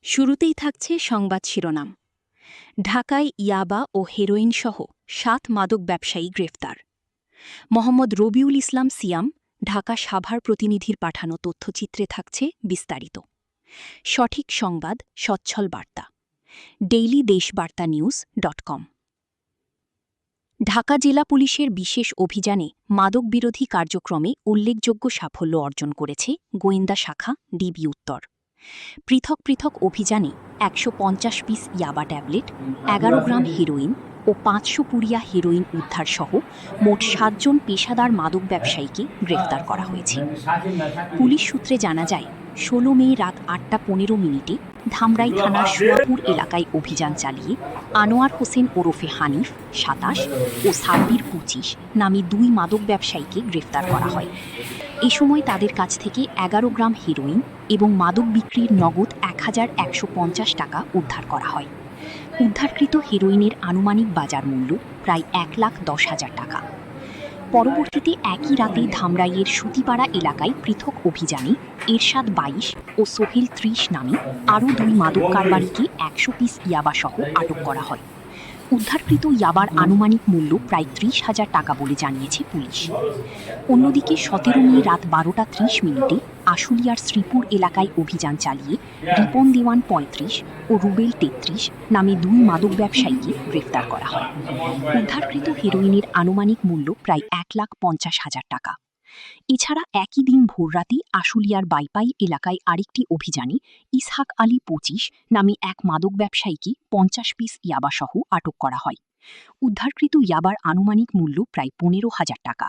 শুরুতেই থাকছে সংবাদ শিরোনাম। ঢাকায় ইয়াবা ও হেরোইন সহ ৭ মাদক ব্যবসায়ী গ্রেফতার। মোহাম্মদ রবিউল ইসলাম সিয়াম, ঢাকা সাভার প্রতিনিধির পাঠানো তথ্যচিত্রে থাকছে বিস্তারিত। সঠিক সংবাদ, সচ্ছল বার্তা। ডেইলি দেশবার্তা নিউজ.com। ঢাকা জেলা পুলিশের বিশেষ অভিযানে মাদক বিরোধী কার্যক্রমে উল্লেখযোগ্য সাফল্য অর্জন করেছে গোয়েন্দা শাখা ডিবি উত্তর। পৃথক পৃথক অভিযানে ১৫০ পিস ইয়াবা ট্যাবলেট, ১১ গ্রাম হেরোইন ও ৫০০ পুরিয়া হেরোইন উদ্ধারসহ মোট ৭ জন পেশাদার মাদক ব্যবসায়ীকে গ্রেফতার করা হয়েছে। পুলিশ সূত্রে জানা যায়, ১৬ মে রাত ৮টা ১৫ ধামরাই থানার সোয়াপুর এলাকায় অভিযান চালিয়ে আনোয়ার হোসেন ওরফে হানিফ ২৭ ও সাব্বির ২৫ নামে ২ মাদক ব্যবসায়ীকে গ্রেফতার করা হয়। এ সময় তাদের কাছ থেকে ১১ গ্রাম হেরোইন এবং মাদক বিক্রির নগদ ১,১৫০ টাকা উদ্ধার করা হয়। উদ্ধারকৃত হেরোইনের আনুমানিক বাজার মূল্য প্রায় ১,১০,০০০ টাকা। পরবর্তীতে একই রাতে ধামরাইয়ের সুতিপাড়া এলাকায় পৃথক অভিযানে এরশাদ ২২ ও সোহেল ৩০ নামে আরও ২ মাদক কারবারিকে ১০০ পিস ইয়াবাসহ আটক করা হয়। উদ্ধারকৃত ইয়াবার আনুমানিক মূল্য প্রায় ৩০,০০০ টাকা বলে জানিয়েছে পুলিশ। অন্যদিকে ১৭ মে রাত ১২টা ৩০ আশুলিয়ার শ্রীপুর এলাকায় অভিযান চালিয়ে রিপন দেওয়ান ৩৫ ও রুবেল ৩৩ নামে ২ মাদক ব্যবসায়ীকে গ্রেফতার করা হয়। উদ্ধারকৃত হেরোইনের আনুমানিক মূল্য প্রায় ১,৫০,০০০ টাকা। এছাড়া একই দিন ভোররাতে আশুলিয়ার বাইপাই এলাকায় আরেকটি অভিযানে ইসহাক আলী ২৫ নামে এক মাদক ব্যবসায়ীকে ৫০ পিস ইয়াবাসহ আটক করা হয়। উদ্ধারকৃত ইয়াবার আনুমানিক মূল্য প্রায় ১৫,০০০ টাকা।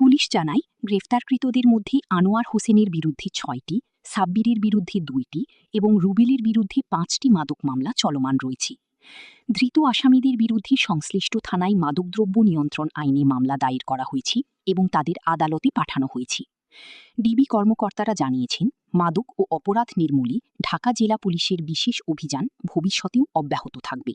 পুলিশ জানায়, গ্রেফতারকৃতদের মধ্যে আনোয়ার হোসেনের বিরুদ্ধে ৬টি, সাব্বিরের বিরুদ্ধে ২টি এবং রুবেলের বিরুদ্ধে ৫টি মাদক মামলা চলমান রয়েছে। ধৃত আসামিদের বিরুদ্ধে সংশ্লিষ্ট থানায় মাদকদ্রব্য নিয়ন্ত্রণ আইনে মামলা দায়ের করা হয়েছে এবং তাদের আদালতে পাঠানো হয়েছে। ডিবি কর্মকর্তারা জানিয়েছেন, মাদক ও অপরাধ নির্মূলে ঢাকা জেলা পুলিশের বিশেষ অভিযান ভবিষ্যতেও অব্যাহত থাকবে।